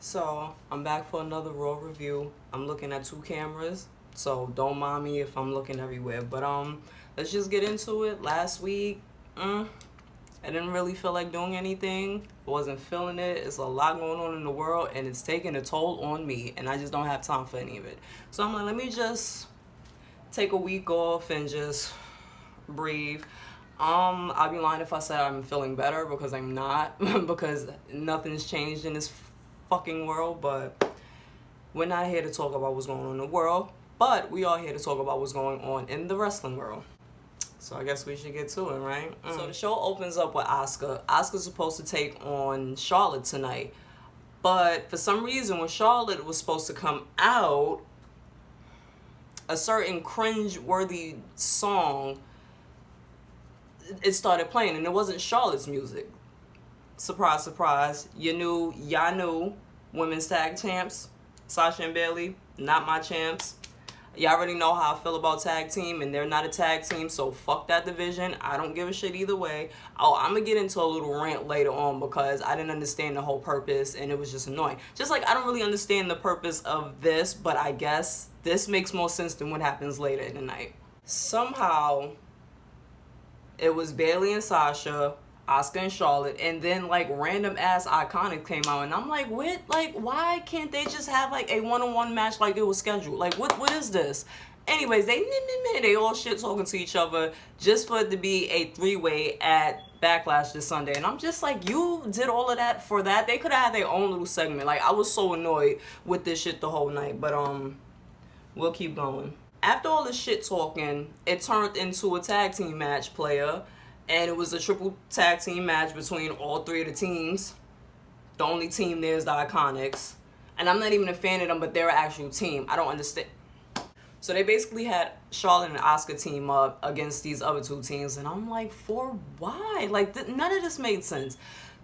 So I'm back for another Raw review. I'm looking at two cameras, so don't mind me if I'm looking everywhere. But let's just get into it. Last week, I didn't really feel like doing anything. Wasn't feeling it. It's a lot going on in the world, and it's taking a toll on me, and I just don't have time for any of it. So I'm like, let me just take a week off and just breathe. I'd be lying if I said I'm feeling better, because I'm not, because nothing's changed in this fucking world. But we're not here to talk about what's going on in the world, but we are here to talk about what's going on in the wrestling world. So I guess we should get to it, right? So the show opens up with Asuka. Asuka's supposed to take on Charlotte tonight, but for some reason when Charlotte was supposed to come out, a certain cringe-worthy song, it started playing, and it wasn't Charlotte's music. Surprise, surprise. Y'all knew women's tag champs, Sasha and Bayley, not my champs. Y'all already know how I feel about tag team, and they're not a tag team, so fuck that division. I don't give a shit either way. Oh, I'm gonna get into a little rant later on because I didn't understand the whole purpose, and it was just annoying. Just like I don't really understand the purpose of this, but I guess this makes more sense than what happens later in the night. Somehow, it was Bayley and Sasha, Asuka and Charlotte, and then like random ass Iconics came out, and I'm like, what? Like, why can't they just have like a one-on-one match like it was scheduled? Like, what is this? Anyways, they all shit talking to each other just for it to be a three-way at Backlash this Sunday, and I'm just like, you did all of that for that? They could have had their own little segment. Like, I was so annoyed with this shit the whole night, but we'll keep going. After all the shit talking, it turned into a tag team match, player. And it was a triple tag team match between all three of the teams. The only team there is the Iconics. And I'm not even a fan of them, but they're an actual team. I don't understand. So they basically had Charlotte and Asuka team up against these other two teams. And I'm like, for why? Like, none of this made sense.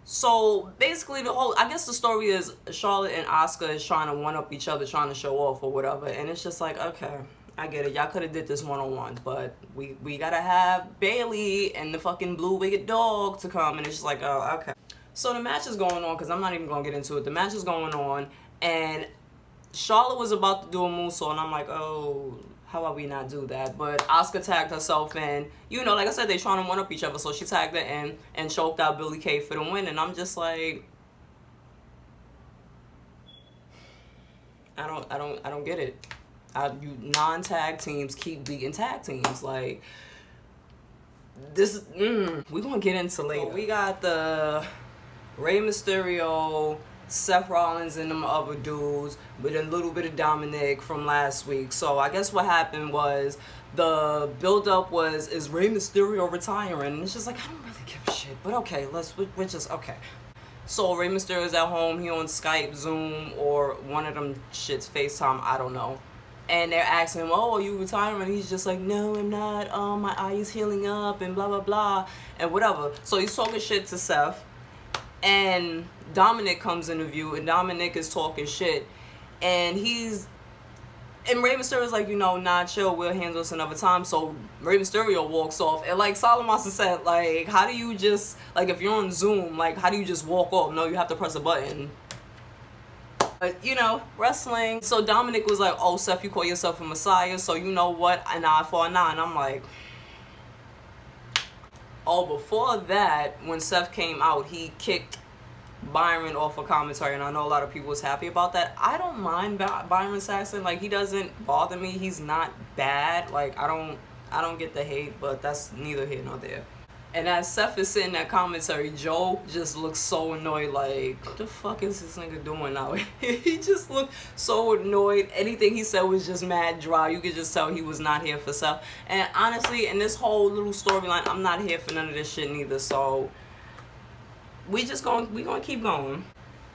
So basically I guess the story is Charlotte and Asuka is trying to one-up each other, trying to show off or whatever. And it's just like, okay, I get it. Y'all could have did this one-on-one, but we gotta have Bayley and the fucking blue-wigged dog to come, and it's just like, oh, okay. So the match is going on, because I'm not even gonna get into it. The match is going on, and Charlotte was about to do a moonsault, and I'm like, oh, how about we not do that? But Asuka tagged herself in. You know, like I said, they trying to one-up each other, so she tagged her in and choked out Billie Kay for the win, and I'm just like, I don't get it. You non-tag teams keep beating tag teams. Like, this we're gonna get into later. So we got the Rey Mysterio, Seth Rollins, and them other dudes with a little bit of Dominic from last week. So I guess what happened was the build-up is Rey Mysterio retiring, and it's just like, I don't really give a shit, but okay, we're just okay. So Rey Mysterio's at home, he on Skype, Zoom, or one of them shits, FaceTime, I don't know. And they're asking him, oh, are you retiring? And he's just like, no, I'm not. My eye is healing up and blah, blah, blah, and whatever. So he's talking shit to Seth. And Dominic comes in the view, and Dominic is talking shit. And Rey Mysterio's like, nah, chill, we'll handle this another time. So Rey Mysterio walks off. And like Solomon said, like, how do you just, like, if you're on Zoom, like, how do you just walk off? No, you have to press a button. But, wrestling. So Dominic was like, oh, Seth, you call yourself a messiah, so you know what? An eye for an eye. And I'm like, oh, before that, when Seth came out, he kicked Byron off of commentary, and I know a lot of people was happy about that. I don't mind Byron Saxton. Like, he doesn't bother me. He's not bad. Like, I don't get the hate, but that's neither here nor there. And as Seth is sitting at commentary, Joe just looks so annoyed, like, what the fuck is this nigga doing now? He just looked so annoyed. Anything he said was just mad dry. You could just tell he was not here for Seth. And honestly, in this whole little storyline, I'm not here for none of this shit neither. So we gonna keep going.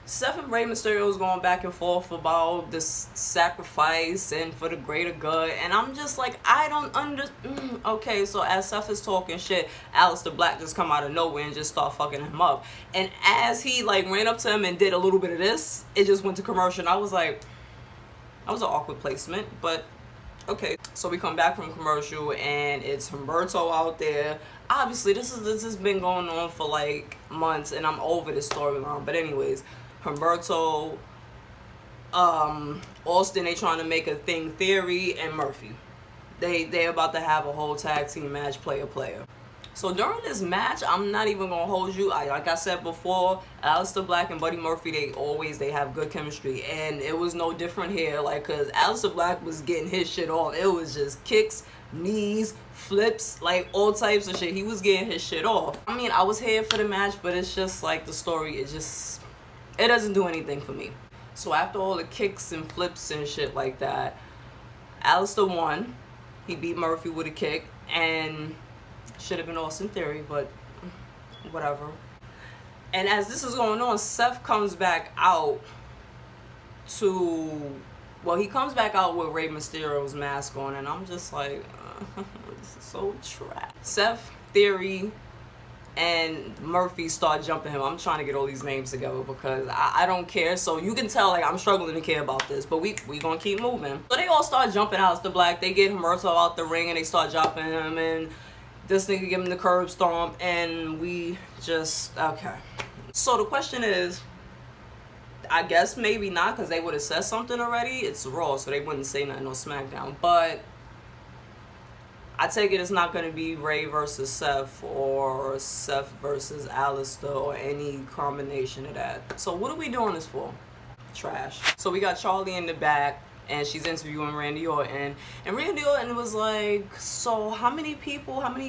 Seth and Rey Mysterio is going back and forth about this sacrifice and for the greater good, and I'm just like, I don't okay, so as Seth is talking shit, Aleister Black just come out of nowhere and just start fucking him up. And as he like ran up to him and did a little bit of this, it just went to commercial, and I was like, that was an awkward placement, but okay. So we come back from commercial, and it's Humberto out there. Obviously, this has been going on for like months, and I'm over this storyline. But anyways, Humberto Austin, they trying to make a thing, Theory and Murphy. They about to have a whole tag team match, player. So during this match, I'm not even gonna hold you. Like I said before, Aleister Black and Buddy Murphy, they have good chemistry, and it was no different here. Like, cause Aleister Black was getting his shit off. It was just kicks, knees, flips, like all types of shit. He was getting his shit off. I mean, I was here for the match, but it's just like the story. It doesn't do anything for me. So after all the kicks and flips and shit like that, Aleister won. He beat Murphy with a kick, and should have been Austin Theory, but whatever. And as this is going on, Seth comes back out he comes back out with Rey Mysterio's mask on, and I'm just like, this is so trash. Seth, Theory, and Murphy start jumping him. I'm trying to get all these names together because I don't care. So you can tell, like, I'm struggling to care about this, but we gonna keep moving. So they all start jumping Aleister Black. They get Humberto out the ring and they start dropping him, and this nigga give him the curb stomp, and we just, okay. So the question is, I guess maybe not, because they would have said something already. It's Raw, so they wouldn't say nothing on SmackDown. But I take it it's not going to be Rey versus Seth or Seth versus Aleister or any combination of that. So what are we doing this for? Trash. So we got Charlie in the back, and she's interviewing Randy Orton. And Randy Orton was like, so how many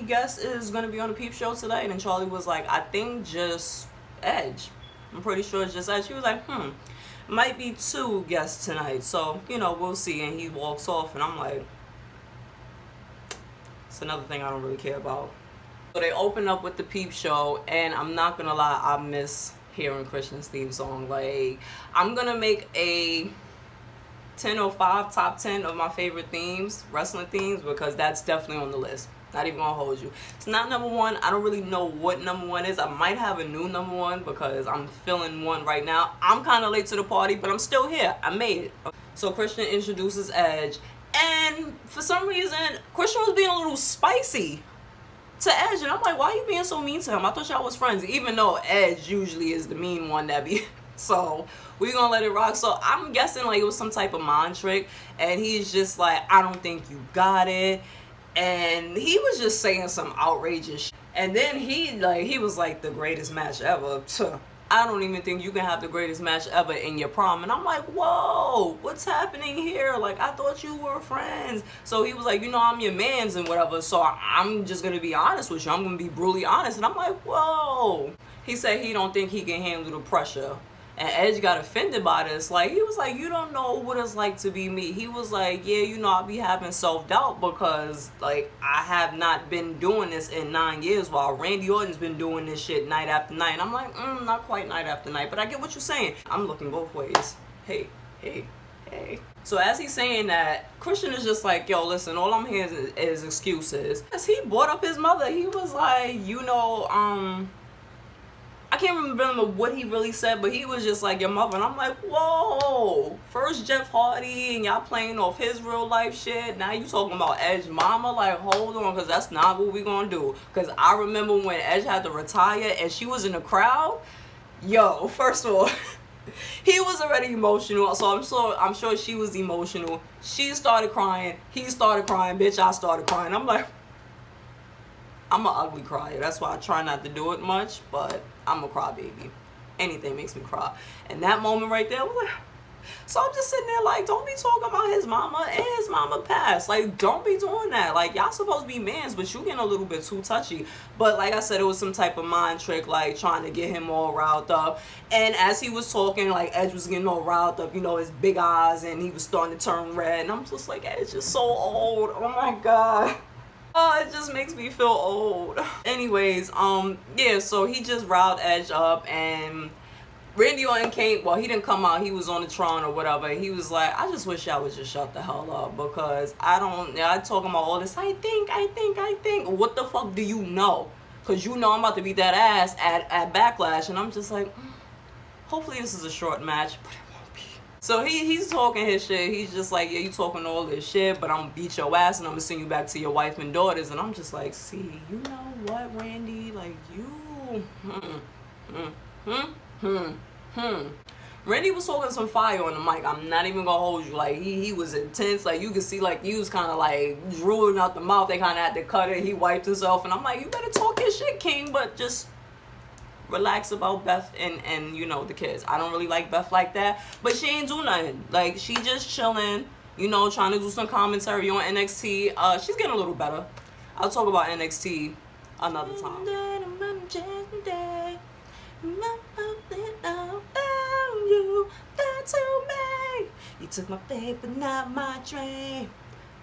guests is going to be on the Peep Show today? And then Charlie was like, I think just Edge. I'm pretty sure it's just Edge. She was like, might be 2 guests tonight. So, we'll see. And he walks off, and I'm like, it's another thing I don't really care about. So they open up with the Peep Show, and I'm not going to lie, I miss hearing Christian's theme song. Like, I'm going to make a 10 or 5 top 10 of my favorite themes, wrestling themes, because that's definitely on the list. Not even gonna hold you. It's not number 1. I don't really know what number 1 is. I might have a new number 1 because I'm feeling one right now. I'm kind of late to the party, but I'm still here. I made it. So Christian introduces Edge, and for some reason, Christian was being a little spicy to Edge, and I'm like, why are you being so mean to him? I thought y'all was friends, even though Edge usually is the mean one that be. So we're gonna let it rock. So I'm guessing like it was some type of mind trick, and he's just like, I don't think you got it. And he was just saying some outrageous shit. And then he was like, the greatest match ever. I don't even think you can have the greatest match ever in your prom. And I'm like, whoa, what's happening here? Like, I thought you were friends. So he was like, I'm your mans and whatever. So I'm just going to be honest with you. I'm going to be brutally honest. And I'm like, whoa. He said he don't think he can handle the pressure. And Edge got offended by this. Like, he was like, you don't know what it's like to be me. He was like, yeah, I'll be having self-doubt because, like, I have not been doing this in 9 years while Randy Orton's been doing this shit night after night. And I'm like, not quite night after night, but I get what you're saying. I'm looking both ways. Hey. So as he's saying that, Christian is just like, yo, listen, all I'm hearing is excuses. As he brought up his mother, he was like, I can't remember what he really said, but he was just like, your mother. And I'm like, whoa. First Jeff Hardy, and y'all playing off his real life shit. Now you talking about Edge mama? Like, hold on, because that's not what we gonna do. Because I remember when Edge had to retire and she was in the crowd. Yo, first of all, he was already emotional. So I'm sure she was emotional. She started crying. He started crying. Bitch, I started crying. I'm like, I'm an ugly crier. That's why I try not to do it much, but I'm a crybaby. Anything makes me cry. And that moment right there, I was like, so I'm just sitting there like, don't be talking about his mama and his mama passed. Like, don't be doing that. Like, y'all supposed to be mans, but you getting a little bit too touchy. But like I said, it was some type of mind trick, like trying to get him all riled up. And as he was talking, like Edge was getting all riled up, his big eyes, and he was starting to turn red. And I'm just like, Edge is so old. Oh my God. Oh, it just makes me feel old. Anyways, yeah, so he just riled Edge up, and Randy Orton came, well, he didn't come out, he was on the Tron or whatever. He was like, I just wish y'all would just shut the hell up, because I talking about all this, I think. What the fuck do you know? Because I'm about to beat that ass at Backlash, and I'm just like, hopefully this is a short match, but so he's talking his shit. He's just like, yeah, you talking all this shit, but I'm gonna beat your ass and I'm gonna send you back to your wife and daughters. And I'm just like, see, you know what, Randy? Like, you, Randy was talking some fire on the mic. I'm not even gonna hold you. Like, he was intense. Like, you could see, like, he was kind of like drooling out the mouth. They kind of had to cut it. He wiped himself, and I'm like, you better talk your shit, King, but just relax about Beth and you know, the kids. I don't really like Beth like that, but she ain't do nothing. Like, she just chilling, you know, trying to do some commentary on NXT. She's getting a little better. I'll talk about NXT another time. You took my faith but not my dream.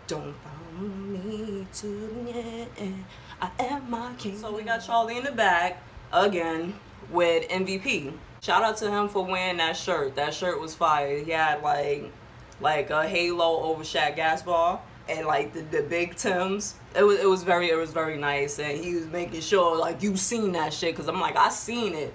Don't follow me to the end. I am my king. So we got Charlie in the back again with MVP. Shout out to him for wearing that shirt. That shirt was fire. He had like a halo over Shaq Gaspar and like the big Tims. It was very nice, and he was making sure like you seen that shit, because I'm like, I seen it.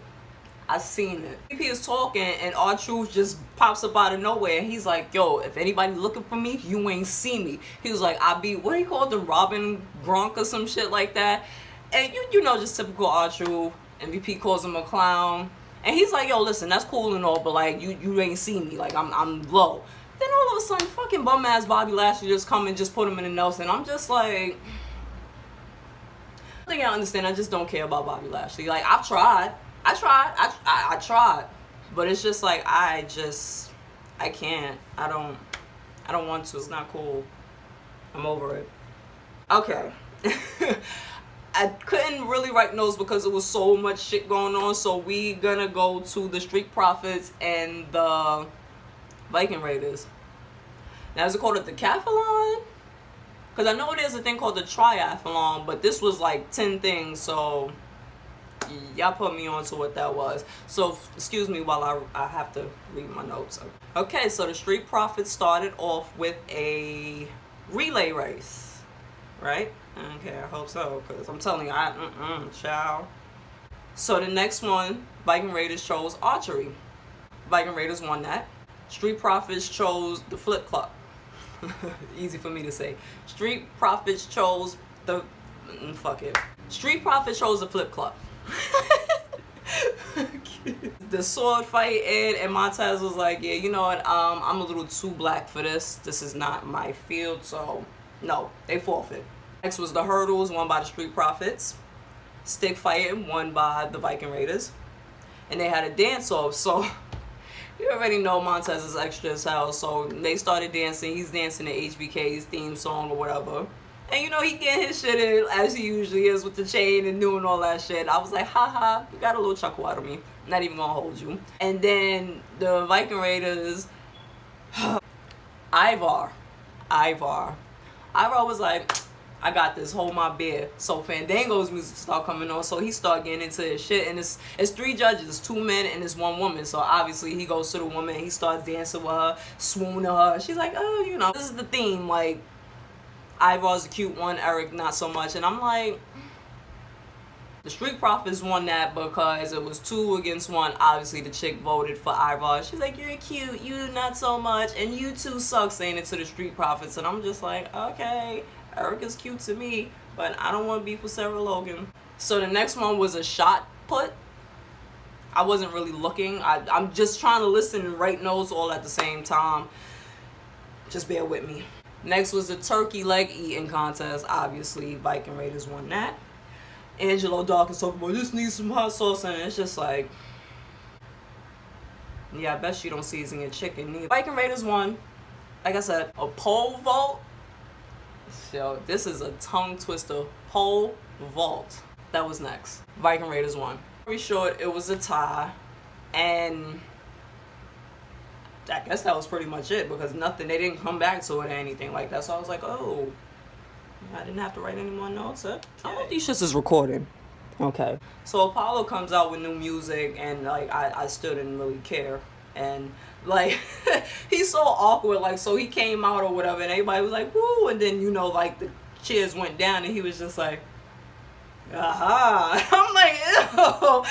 MVP is talking, and R-Truth just pops up out of nowhere, and he's like, yo, if anybody looking for me, you ain't see me. He was like, I be, what he called him, Robin Gronk or some shit like that. And you know, just typical R-Truth. MVP calls him a clown, and he's like, yo, listen, that's cool and all, but like, you ain't see me, like I'm low. Then all of a sudden, fucking bum ass Bobby Lashley just come and just put him in the Nelson. I'm just like, I think I understand. I just don't care about Bobby Lashley. Like, I tried, but it's just like, I can't. I don't want to. It's not cool. I'm over it. Okay. I couldn't really write notes because it was so much shit going on. So we gonna go to the Street Profits and the Viking Raiders. Now, is it called a decathlon? Because I know there's a thing called the triathlon, but this was like 10 things, so y'all put me on to what that was. So excuse me while I have to read my notes. Okay, so the Street Profits started off with a relay race, right? Okay, I hope so, because I'm telling you, child. So the next one, Viking Raiders chose archery. Viking Raiders won that. Street Profits chose the flip club. Easy for me to say. Street Profits chose the fuck it. Street Profits chose the flip club. The sword fight, Ed and Montez was like, yeah, you know what, I'm a little too black for this. This is not my field, so no, they forfeit. Next was the hurdles, won by the Street Profits. Stick fighting, won by the Viking Raiders. And they had a dance off, so you already know Montez is extra as hell, so they started dancing. He's dancing to HBK's theme song or whatever. And you know, he getting his shit in as he usually is with the chain and doing all that shit. I was like, haha, you got a little chuckle out of me. Not even gonna hold you. And then the Viking Raiders, Ivar was like, I got this, hold my beer. So Fandango's music started coming on, so he started getting into his shit. And it's 3 judges, 2 men and it's 1 woman. So obviously he goes to the woman, he starts dancing with her, swooning her. She's like, oh, you know, this is the theme. Like, Ivar's a cute one, Eric not so much. And I'm like, the Street Profits won that because it was 2 against 1. Obviously the chick voted for Ivar. She's like, you're cute, you not so much, and you 2 suck, saying it to the Street Profits. And I'm just like, okay, Eric is cute to me, but I don't want to beef with Sarah Logan. So the next one was a shot put. I wasn't really looking. I'm just trying to listen and write notes all at the same time. Just bear with me. Next was the turkey leg eating contest. Obviously, Viking Raiders won that. Angelo Dawkins talking about, this needs some hot sauce, and it's just like, yeah, I bet you don't season your chicken neither. Viking Raiders won. Like I said, a pole vault. So this is a tongue twister. Pole vault. That was next. Viking Raiders won. Very short, it was a tie, and I guess that was pretty much it, because nothing, they didn't come back to it or anything like that. So I was like, oh, I didn't have to write any more notes. I hope these shits is recording. Okay. So Apollo comes out with new music, and like I still didn't really care. And like he's so awkward, like, so he came out or whatever, and everybody was like, woo, and then, you know, like the cheers went down, and he was just like, aha. I'm like, ew.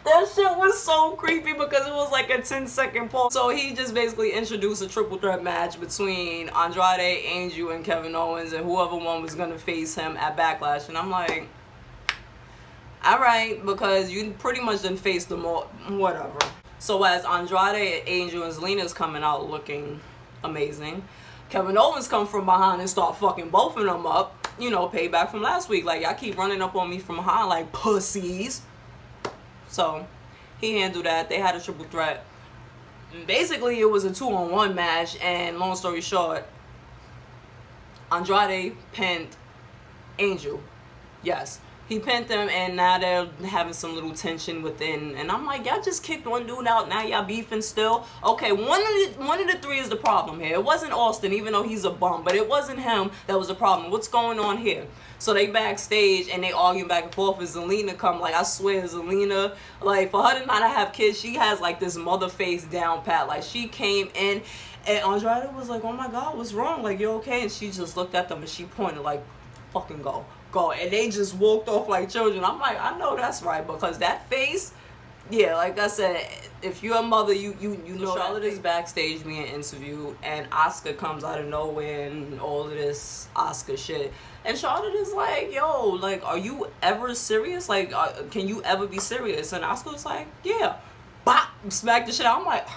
That shit was so creepy because it was like a 10-second pause. So he just basically introduced a triple threat match between Andrade, Angel, and Kevin Owens, and whoever one was gonna face him at Backlash. And I'm like, alright, because you pretty much done faced them all, whatever. So as Andrade, Angel, and Zelina's coming out looking amazing, Kevin Owens come from behind and start fucking both of them up. You know, payback from last week. Like, y'all keep running up on me from behind like pussies. So he handled that. They had a triple threat. Basically, it was a 2-on-1 match, and long story short, Andrade pinned Angel. Yes, he pinned them, and now they're having some little tension within. And I'm like, y'all just kicked one dude out, now y'all beefing still? Okay, one of the three is the problem here. It wasn't Austin, even though he's a bum, but it wasn't him that was the problem. What's going on here? So they backstage and they arguing back and forth, and Zelina come. Like, I swear, Zelina, like, for her to not have kids, she has like this mother face down pat. Like, she came in and Andrade was like, oh my God, what's wrong? Like, you okay? And she just looked at them and she pointed like, fucking go. And they just walked off like children. I'm like, I know that's right, because that face, yeah, like I said, if you're a mother, you know. Charlotte is backstage being interviewed, and Asuka comes out of nowhere and all of this Asuka shit. And Charlotte is like, yo, like, are you ever serious? Like, can you ever be serious? And Asuka was like, yeah. Bop! Smack the shit out. I'm like...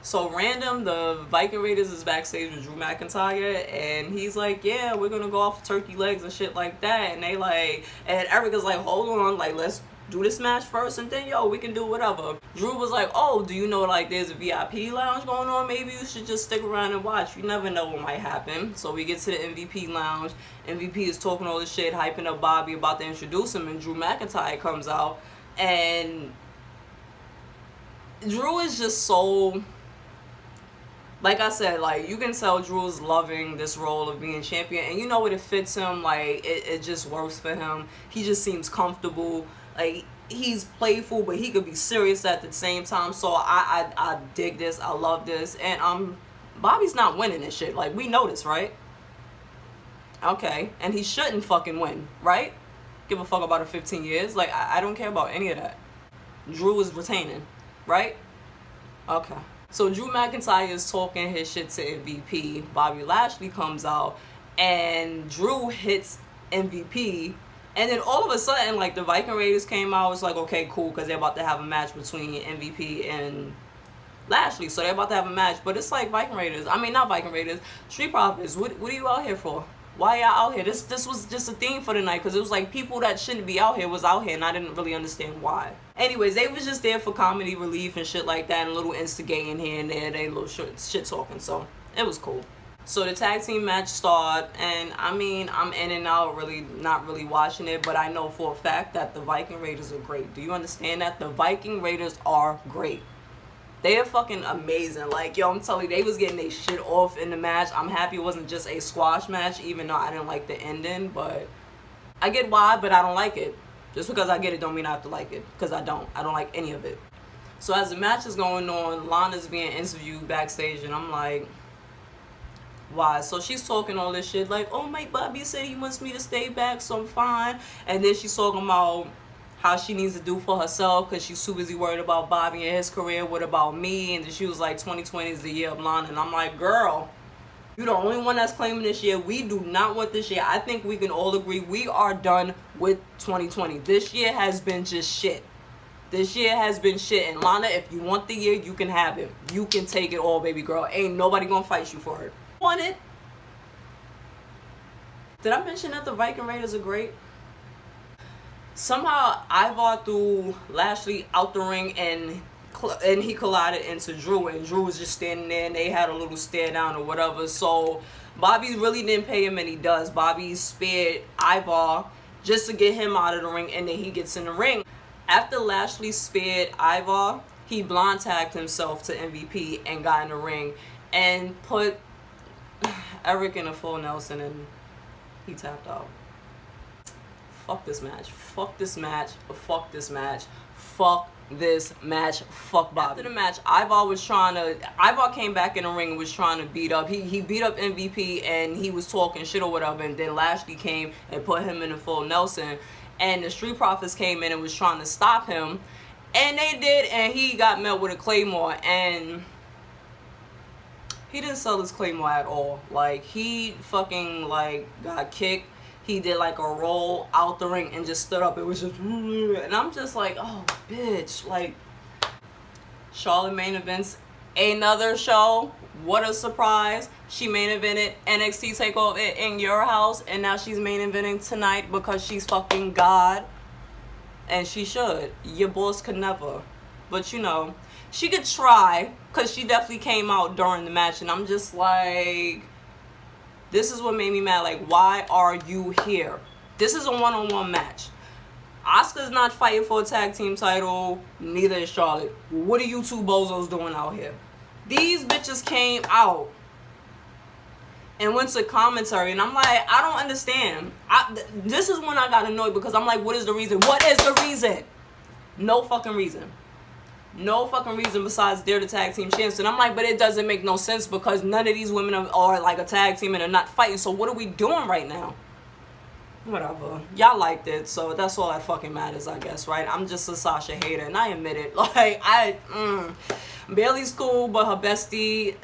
So random, the Viking Raiders is backstage with Drew McIntyre, and he's like, yeah, we're gonna go off turkey legs and shit like that. And they like, and Erica's like, hold on, like, let's do this match first, and then, yo, we can do whatever. Drew was like, oh, do you know, like, there's a VIP lounge going on? Maybe you should just stick around and watch. You never know what might happen. So we get to the MVP lounge. MVP is talking all this shit, hyping up Bobby, about to introduce him, and Drew McIntyre comes out, and Drew is just so... Like I said, like, you can tell Drew's loving this role of being champion, and you know what, it fits him. Like, it just works for him. He just seems comfortable. Like, he's playful, but he could be serious at the same time. So I dig this. I love this. And Bobby's not winning this shit. Like, we know this, right? Okay. And he shouldn't fucking win, right? Give a fuck about it 15 years. Like, I don't care about any of that. Drew is retaining, right? Okay. So Drew McIntyre is talking his shit to MVP. Bobby Lashley comes out, and Drew hits MVP. And then all of a sudden, like, the Viking Raiders came out. It's like, okay, cool, because they're about to have a match between MVP and Lashley. So they're about to have a match. But it's like Viking Raiders. I mean, not Viking Raiders. Street Profits. What are you out here for? Why y'all out here? This was just a theme for the night, because it was like people that shouldn't be out here was out here, and I didn't really understand why. Anyways, they was just there for comedy relief and shit like that, and a little instigating here and there. They little shit talking, so it was cool. So the tag team match started, and I mean, I'm in and out, really not really watching it, but I know for a fact that the Viking Raiders are great. Do you understand that? The Viking Raiders are great. They are fucking amazing. Like, yo, I'm telling you, they was getting their shit off in the match. I'm happy it wasn't just a squash match, even though I didn't like the ending. But I get why, but I don't like it. Just because I get it don't mean I have to like it. Because I don't. I don't like any of it. So as the match is going on, Lana's being interviewed backstage, and I'm like, why? So she's talking all this shit like, oh, my Bobby said he wants me to stay back, so I'm fine. And then she's talking about how she needs to do for herself because she's too busy worried about Bobby and his career. What about me? And then she was like, 2020 is the year of Lana. And I'm like, girl, you're the only one that's claiming this year. We do not want this year. I think we can all agree we are done with 2020. This year has been just shit. This year has been shit. And Lana, if you want the year, you can have it. You can take it all, baby girl. Ain't nobody gonna fight you for it. Want it? Did I mention that the Viking Raiders are great? Somehow Ivar threw Lashley out the ring, and he collided into Drew, and Drew was just standing there, and they had a little stare down or whatever. So Bobby really didn't pay him any does. Bobby spared Ivar just to get him out of the ring, and then he gets in the ring. After Lashley spared Ivar, he blind tagged himself to MVP and got in the ring and put Eric in a full Nelson, and he tapped out. Fuck this match. Fuck this match. Fuck this match. Fuck this match. Fuck Bobby. After the match, Ivar came back in the ring and was trying to beat up. He beat up MVP, and he was talking shit or whatever, and then Lashley came and put him in a full Nelson, and the Street Profits came in and was trying to stop him, and they did, and he got met with a Claymore, and he didn't sell his Claymore at all. Like, he fucking, like, got kicked. He did like a roll out the ring and just stood up. It was just, and I'm just like, oh, bitch. Like, Charlotte main events another show. What a surprise. She main evented NXT TakeOver in your house, and now she's main eventing tonight because she's fucking God. And she should. Your boss could never. But you know, she could try, because she definitely came out during the match, and I'm just like, this is what made me mad. Like, why are you here? This is a one-on-one match. Asuka's not fighting for a tag team title. Neither is Charlotte. What are you two bozos doing out here? These bitches came out and went to commentary, and I'm like, I don't understand. This is when I got annoyed, because I'm like, what is the reason? What is the reason? No fucking reason. No fucking reason besides they're the tag team champs. And I'm like, but it doesn't make no sense, because none of these women are like a tag team and are not fighting. So what are we doing right now? Whatever. Y'all liked it, so that's all that fucking matters, I guess, right? I'm just a Sasha hater, and I admit it. Like, Bayley's cool, but her bestie...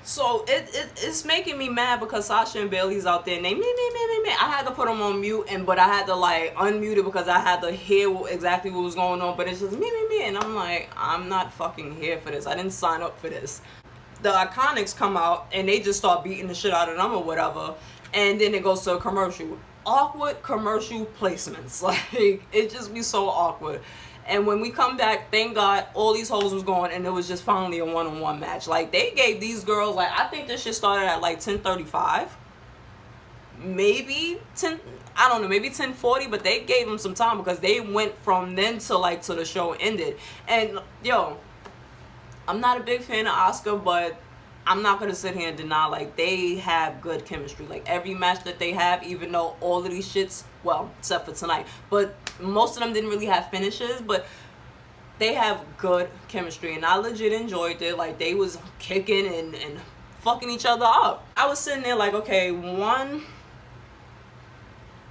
So, it's making me mad because Sasha and Bayley's out there, and they me. I had to put them on mute, but I had to, like, unmute it because I had to hear exactly what was going on, but it's just me. And I'm like, I'm not fucking here for this. I didn't sign up for this. The Iconics come out, and they just start beating the shit out of them or whatever. And then it goes to a commercial. Awkward commercial placements. Like, it just be so awkward. And when we come back, thank God, all these hoes was gone, and it was just finally a one-on-one match. Like, they gave these girls, like, I think this shit started at, like, 10:35. Maybe 10, I don't know, maybe 10:40, but they gave them some time because they went from then to, like, till the show ended. And, yo, I'm not a big fan of Asuka, but I'm not going to sit here and deny, like, they have good chemistry. Like, every match that they have, even though all of these shits, well, except for tonight, but most of them didn't really have finishes, but they have good chemistry, and I legit enjoyed it. Like, they was kicking and fucking each other up. I was sitting there like, okay,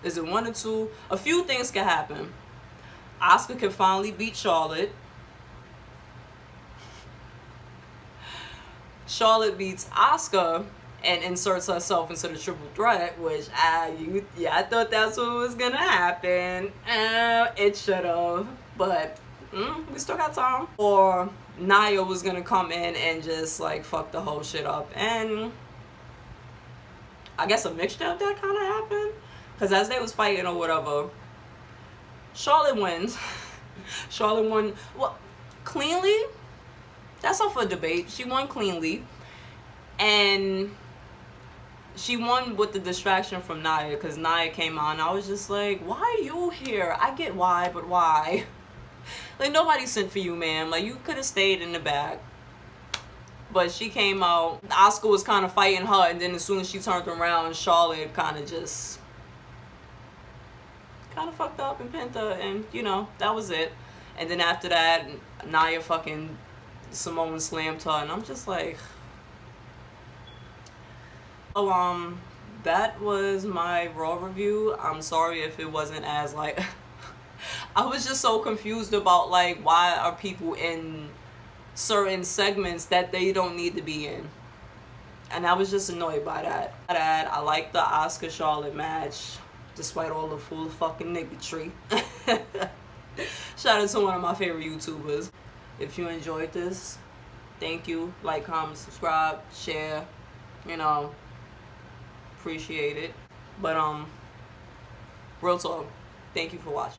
is it one or two? A few things can happen. Asuka can finally beat Charlotte. Charlotte beats Asuka and inserts herself into the triple threat, which I thought that's what was gonna happen. It should have, but we still got time. Or Nia was gonna come in and just like fuck the whole shit up, and I guess a mixture of that kind of happened, because as they was fighting or whatever, Charlotte wins. Charlotte won, well, cleanly. That's up for debate. She won cleanly, and she won with the distraction from Nia, because Nia came on. I was just like, why are you here? I get why, but why? Like, nobody sent for you, ma'am. Like, you could have stayed in the back. But she came out. Asuka was kind of fighting her, and then as soon as she turned around, Charlotte kind of just kind of fucked up and pinned her, and you know, that was it. And then after that, Nia fucking Samoan slammed her, and I'm just like, oh, that was my Raw review. I'm sorry if it wasn't as like I was just so confused about like, why are people in certain segments that they don't need to be in, and I was just annoyed by that. I like the Asuka Charlotte match despite all the full fucking niggatry. Shout out to one of my favorite YouTubers. If you enjoyed this, thank you. Like, comment, subscribe, share, you know, appreciate it. But real talk, thank you for watching.